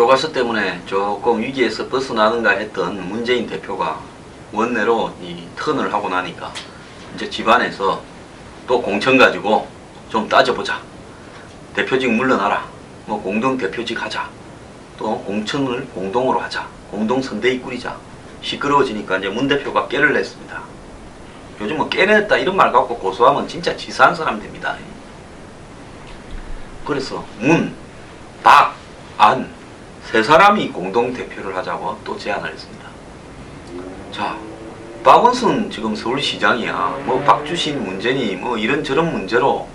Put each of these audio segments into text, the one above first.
교과서 때문에 조금 위기에서 벗어나는가 했던 문재인 대표가 원내로 이 턴을 하고 나니까 이제 집안에서 또 공천 가지고 좀 따져보자. 대표직 물러나라. 뭐 공동 대표직 하자. 또 공천을 공동으로 하자. 공동 선대위 꾸리자. 시끄러워지니까 이제 문 대표가 깨를 냈습니다. 요즘 뭐 깨냈다 이런 말 갖고 고소하면 진짜 치사한 사람 됩니다. 그래서 문, 박, 안 세 사람이 공동 대표를 하자고 또 제안을 했습니다. 자, 박원순 지금 서울시장이야. 뭐 박주신 문제니 뭐 이런저런 문제로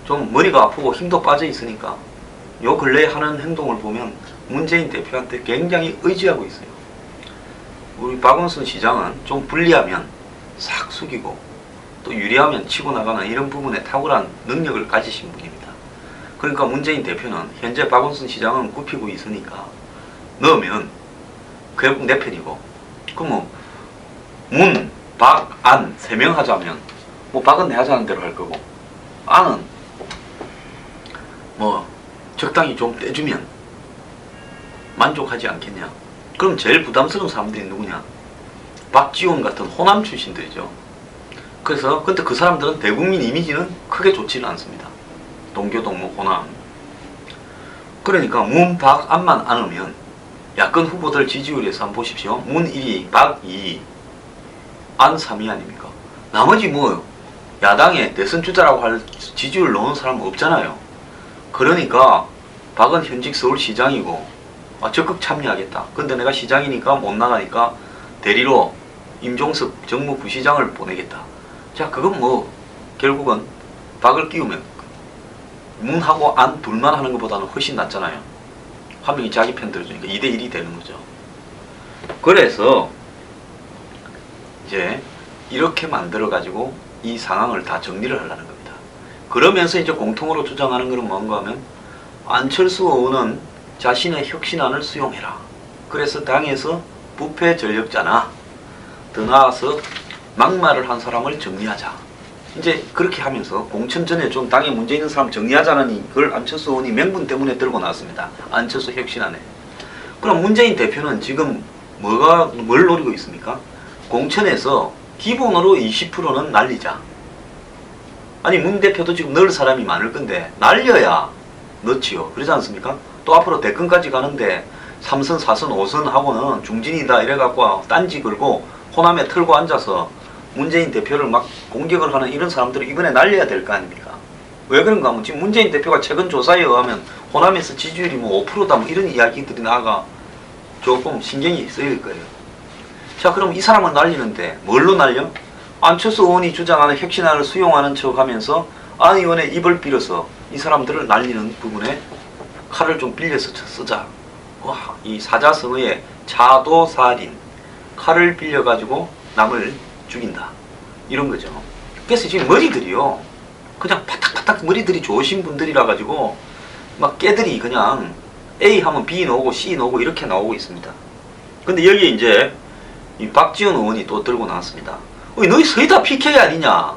좀 머리가 아프고 힘도 빠져 있으니까 요 근래에 하는 행동을 보면 문재인 대표한테 굉장히 의지하고 있어요. 우리 박원순 시장은 좀 불리하면 싹 숙이고 또 유리하면 치고 나가는 이런 부분에 탁월한 능력을 가지신 분입니다. 그러니까 문재인 대표는 현재 박원순 시장은 굽히고 있으니까 넣으면 결국 내 편이고, 그럼 뭐 문, 박, 안 세 명 하자면 뭐 박은 내 하자는 대로 할 거고 안은 뭐 적당히 좀 떼주면 만족하지 않겠냐. 그럼 제일 부담스러운 사람들이 누구냐? 박지원 같은 호남 출신들이죠. 그래서 근데 그 사람들은 대국민 이미지는 크게 좋지는 않습니다. 동교동무 호남. 그러니까 문, 박, 안만 안으면 야권 후보들 지지율에서 한번 보십시오. 문 1위, 박 2위, 안 3위 아닙니까? 나머지 뭐 야당의 대선 주자라고 할 지지율 넣은 사람은 없잖아요. 그러니까 박은 현직 서울시장이고 적극 참여하겠다. 근데 내가 시장이니까 못 나가니까 대리로 임종석 정무부시장을 보내겠다. 자, 그건 뭐 결국은 박을 끼우면 문하고 안 둘만 하는 것보다는 훨씬 낫잖아요. 한 명이 자기 편 들어주니까 2대1이 되는 거죠. 그래서 이제 이렇게 만들어 가지고 이 상황을 다 정리를 하려는 겁니다. 그러면서 이제 공통으로 주장하는 것은 뭔가 하면 안철수 의원은 자신의 혁신안을 수용해라. 그래서 당에서 부패 전력자나 더 나아가서 막말을 한 사람을 정리하자. 이제 그렇게 하면서 공천 전에 좀 당에 문제 있는 사람 정리하자는 걸 안철수 의원이 명분 때문에 들고 나왔습니다. 안철수 혁신안에. 그럼 문재인 대표는 지금 뭘 노리고 있습니까? 공천에서 기본으로 20%는 날리자. 아니 문 대표도 지금 넣을 사람이 많을 건데 날려야 넣지요. 그러지 않습니까? 또 앞으로 대권까지 가는데 3선, 4선, 5선 하고는 중진이다 이래갖고 딴지 걸고 호남에 털고 앉아서 문재인 대표를 막 공격을 하는 이런 사람들을 이번에 날려야 될 거 아닙니까? 왜 그런가 하면 지금 문재인 대표가 최근 조사에 의하면 호남에서 지지율이 뭐 5%다 뭐 이런 이야기들이 나가 조금 신경이 쓰일 거예요. 자, 그럼 이 사람을 날리는데 뭘로 날려? 안철수 의원이 주장하는 혁신안을 수용하는 척 하면서 안 의원의 입을 빌어서 이 사람들을 날리는 부분에 칼을 좀 빌려서 쓰자. 와, 이 사자성어의 차도살인, 칼을 빌려가지고 남을 죽인다. 이런 거죠. 그래서 지금 머리들이요. 그냥 파닥파닥 머리들이 좋으신 분들이라 가지고 막 깨들이 그냥 A 하면 B 나오고 C 나오고 이렇게 나오고 있습니다. 근데 여기에 이제 이 박지원 의원이 또 들고 나왔습니다. 너희 서희 다 PK 아니냐?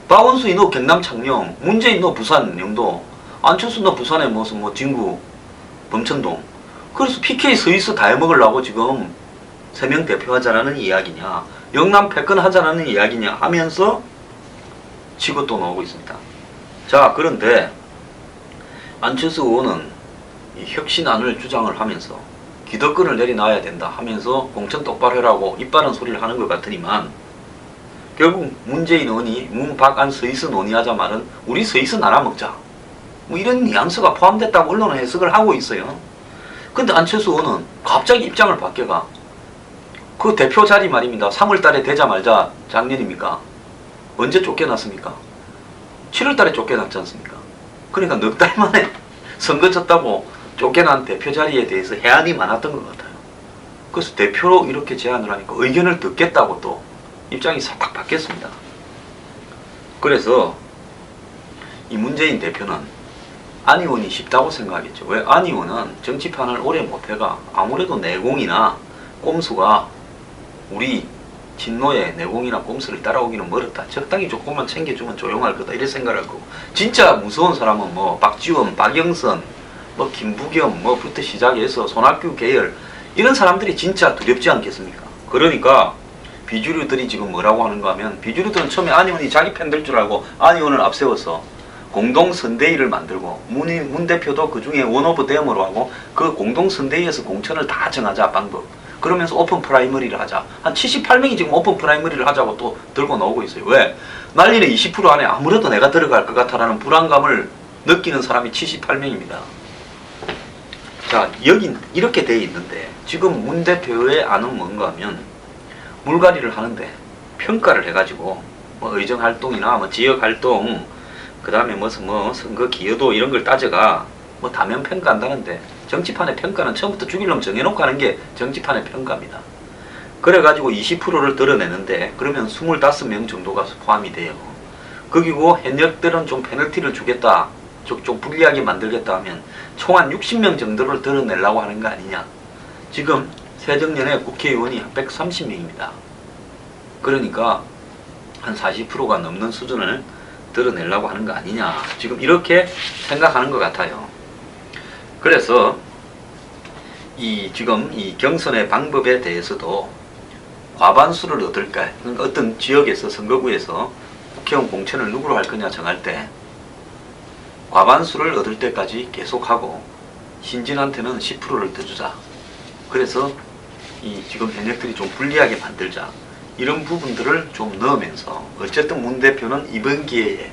박원순이 너 경남 창녕, 문재인 너 부산 영도, 안철수 너 부산에 무슨 뭐 진구, 범천동. 그래서 PK 서희서 다 해먹으려고 지금 3명 대표하자라는 이야기냐, 영남 패권하자라는 이야기냐 하면서 치고 또 나오고 있습니다. 자, 그런데 안철수 의원은 이 혁신안을 주장을 하면서 기득권을 내려놔야 된다 하면서 공천 똑바로 해라고 이빠른 소리를 하는 것 같으니만 결국 문재인 의원이 문, 박, 안, 서희서 논의하자 말은 우리 서희서 나눠 먹자. 뭐 이런 뉘앙스가 포함됐다고 언론은 해석을 하고 있어요. 근데 안철수 의원은 갑자기 입장을 바뀌어가. 그 대표 자리 말입니다. 3월달에 되자 말자 작년입니까? 언제 쫓겨났습니까? 7월달에 쫓겨났지 않습니까? 그러니까 넉 달 만에 선거 쳤다고 쫓겨난 대표 자리에 대해서 해안이 많았던 것 같아요. 그래서 대표로 이렇게 제안을 하니까 의견을 듣겠다고 또 입장이 싹 바뀌었습니다. 그래서 이 문재인 대표는 안 의원이 쉽다고 생각하겠죠. 왜? 안 의원은 정치판을 오래 못해가 아무래도 내공이나 꼼수가 우리 진노의 내공이나 꼼수를 따라오기는 멀었다. 적당히 조금만 챙겨주면 조용할 거다. 이런 생각을 하고, 진짜 무서운 사람은 뭐 박지원, 박영선, 뭐 김부겸 뭐부터 시작해서 손학규 계열 이런 사람들이 진짜 두렵지 않겠습니까? 그러니까 비주류들이 지금 뭐라고 하는가 하면 비주류들은 처음에 안희원이 자기 팬들 줄 알고 안희원을 앞세워서 공동선대위를 만들고 문 대표도 그 중에 원오브 데모로 하고 그 공동선대위에서 공천을 다 정하자 방법. 그러면서 오픈 프라이머리를 하자. 한 78명이 지금 오픈 프라이머리를 하자고 또 들고 나오고 있어요. 왜? 난리는 20% 안에 아무래도 내가 들어갈 것 같다라는 불안감을 느끼는 사람이 78명입니다. 자, 여긴 이렇게 돼 있는데 지금 문 대표의 안은 뭔가 하면 물갈이를 하는데 평가를 해가지고 뭐 의정활동이나 뭐 지역활동 그 다음에 무슨 뭐 선거 기여도 이런 걸 따져가 뭐 다면 평가한다는데 정치판의 평가는 처음부터 죽일 놈 정해놓고 하는 게 정치판의 평가입니다. 그래가지고 20%를 드러내는데 그러면 25명 정도가 포함이 돼요. 거기고 현역들은 좀 페널티를 주겠다, 좀 불리하게 만들겠다 하면 총 한 60명 정도를 드러내려고 하는 거 아니냐. 지금 새정년에 국회의원이 한 130명입니다. 그러니까 한 40%가 넘는 수준을 드러내려고 하는 거 아니냐. 지금 이렇게 생각하는 것 같아요. 그래서 지금 이 경선의 방법에 대해서도 과반수를 얻을까? 그러니까 어떤 지역에서 선거구에서 국회의원 공천을 누구로 할 거냐 정할 때 과반수를 얻을 때까지 계속하고 신진한테는 10%를 더 주자. 그래서 지금 현역들이 좀 불리하게 만들자. 이런 부분들을 좀 넣으면서 어쨌든 문 대표는 이번 기회에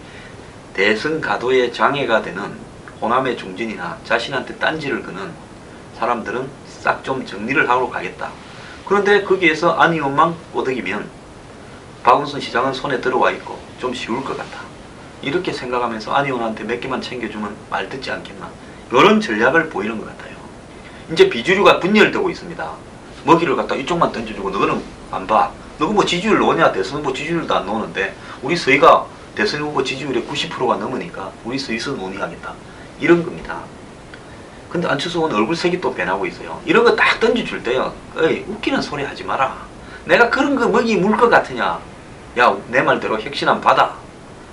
대선 가도에 장애가 되는 호남의 중진이나 자신한테 딴지를 거는 사람들은 싹 좀 정리를 하러 가겠다. 그런데 거기에서 안희원만 꼬드기면 박원순 시장은 손에 들어와 있고 좀 쉬울 것 같다. 이렇게 생각하면서 안희원한테 몇 개만 챙겨주면 말 듣지 않겠나. 이런 전략을 보이는 것 같아요. 이제 비주류가 분열되고 있습니다. 먹이를 갖다 이쪽만 던져주고 너는 안 봐. 너가 뭐 지지율 노냐? 대선 후보 지지율도 안 노는데 우리 서희가 대선 후보 지지율의 90%가 넘으니까 우리 서희서 논의하겠다. 이런 겁니다. 근데 안철수 의원 얼굴 색이 또 변하고 있어요. 이런 거 딱 던져줄 때요. 어이, 웃기는 소리 하지 마라. 내가 그런 거 먹이 물 것 같으냐. 야, 내 말대로 혁신안 받아.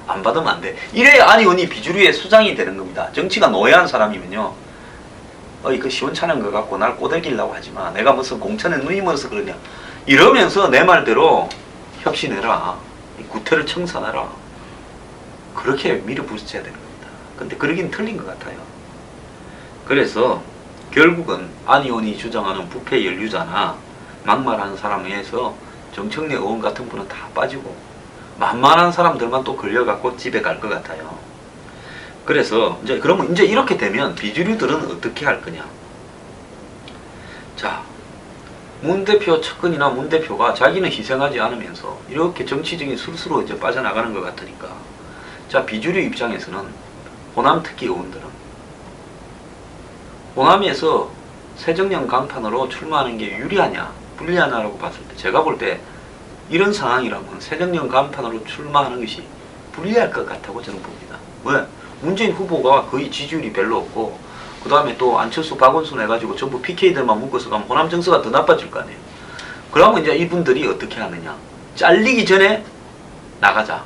안 받으면 안 돼. 이래야 안 의원이 비주류의 수장이 되는 겁니다. 정치가 노예한 사람이면요. 그 시원찮은 거 갖고 날 꼬들기려고 하지 마. 내가 무슨 공천에 눈이 멀어서 그러냐. 이러면서 내 말대로 혁신해라. 구태를 청산하라. 그렇게 밀어붙여야 되는 겁니다. 근데 그러긴 틀린 것 같아요. 그래서 결국은 안 의원이 주장하는 부패 연루자나 막말하는 사람에 의해서 정청래 의원 같은 분은 다 빠지고 만만한 사람들만 또 걸려갖고 집에 갈 것 같아요. 그래서 그러면 이제 이렇게 되면 비주류들은 어떻게 할 거냐. 자, 문 대표 측근이나 문 대표가 자기는 희생하지 않으면서 이렇게 정치적인 술수로 이제 빠져나가는 것 같으니까, 자, 비주류 입장에서는 호남 특히 의원들은 호남에서 새정년 강판으로 출마하는 게 유리하냐 불리하냐라고 봤을 때 제가 볼 때 이런 상황이라면 새정년 간판으로 출마하는 것이 불리할 것 같다고 저는 봅니다. 왜? 문재인 후보가 거의 지지율이 별로 없고 그 다음에 또 안철수, 박원순 해가지고 전부 PK들만 묶어서 가면 호남 정서가 더 나빠질 거 아니에요. 그러면 이제 이분들이 어떻게 하느냐. 잘리기 전에 나가자.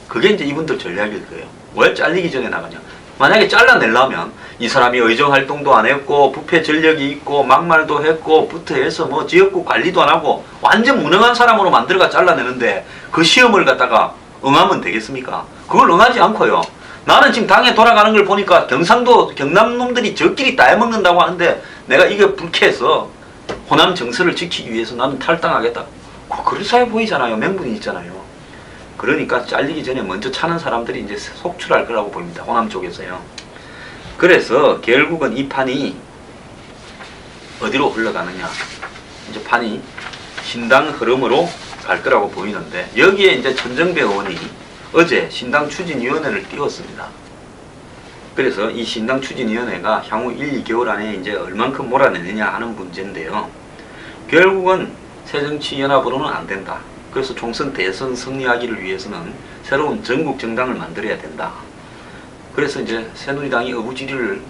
그게 이제 이분들 전략일 거예요. 왜 잘리기 전에 나가냐. 만약에 잘라내려면 이 사람이 의정활동도 안 했고 부패 전력이 있고 막말도 했고 부터해서 뭐 지역구 관리도 안 하고 완전 무능한 사람으로 만들어가 잘라내는데 그 시험을 갖다가 응하면 되겠습니까? 그걸 응하지 않고요. 나는 지금 당에 돌아가는 걸 보니까 경상도 경남 놈들이 저끼리 따해먹는다고 하는데 내가 이게 불쾌해서 호남 정서를 지키기 위해서 나는 탈당하겠다. 그럴싸해 보이잖아요. 명분이 있잖아요. 그러니까 잘리기 전에 먼저 차는 사람들이 이제 속출할 거라고 보입니다. 호남 쪽에서요. 그래서 결국은 이 판이 어디로 흘러가느냐. 이제 판이 신당 흐름으로 갈 거라고 보이는데 여기에 이제 천정배 의원이 어제 신당 추진위원회를 띄웠습니다. 그래서 이 신당 추진위원회가 향후 1, 2개월 안에 이제 얼만큼 몰아내느냐 하는 문제인데요. 결국은 새정치연합으로는 안 된다. 그래서 총선 대선 승리하기를 위해서는 새로운 전국 정당을 만들어야 된다. 그래서 이제 새누리당이 어부지리를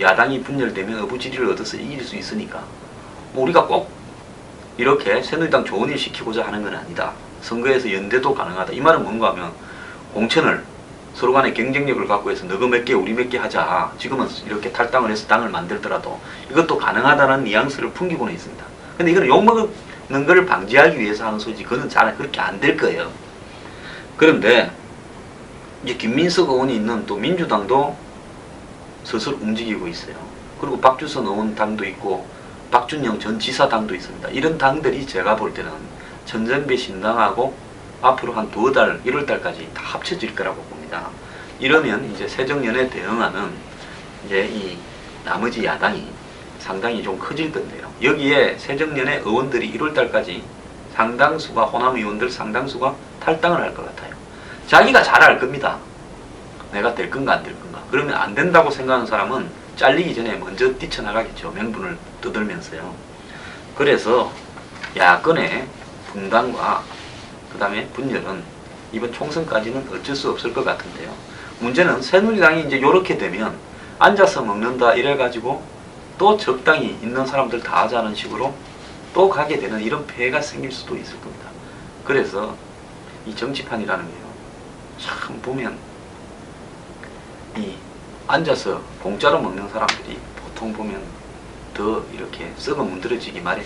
야당이 분열되면 어부지리를 얻어서 이길 수 있으니까 우리가 꼭 이렇게 새누리당 좋은 일 시키고자 하는 건 아니다. 선거에서 연대도 가능하다. 이 말은 뭔가 하면 공천을 서로 간에 경쟁력을 갖고 해서 너가 몇 개 우리 몇 개 하자. 지금은 이렇게 탈당을 해서 당을 만들더라도 이것도 가능하다는 뉘앙스를 풍기고는 있습니다. 근데 이거는 욕먹는 걸 방지하기 위해서 하는 소리지 그거는 잘 그렇게 안 될 거예요. 그런데 이제 김민석 의원이 있는 또 민주당도 슬슬 움직이고 있어요. 그리고 박주선 의원 당도 있고 박준영 전 지사 당도 있습니다. 이런 당들이 제가 볼 때는 전정배 신당하고 앞으로 한 2달, 1월달까지 다 합쳐질 거라고 봅니다. 이러면 이제 새정년에 대응하는 이제 이 나머지 야당이 상당히 좀 커질 건데요. 여기에 새정년의 의원들이 1월달까지 상당수가 호남 의원들 상당수가 탈당을 할 것 같아요. 자기가 잘 알 겁니다. 내가 될 건가 안 될 건가. 그러면 안 된다고 생각하는 사람은 잘리기 전에 먼저 뛰쳐나가겠죠. 명분을 떠들면서요. 그래서 야권의 분당과 그 다음에 분열은 이번 총선까지는 어쩔 수 없을 것 같은데요. 문제는 새누리당이 이제 요렇게 되면 앉아서 먹는다 이래가지고 또 적당히 있는 사람들 다 하자는 식으로 또 가게 되는 이런 폐해가 생길 수도 있을 겁니다. 그래서 이 정치판이라는 게요. 참 보면 이 앉아서 공짜로 먹는 사람들이 보통 보면 더 이렇게 썩어 문드러지기 마련.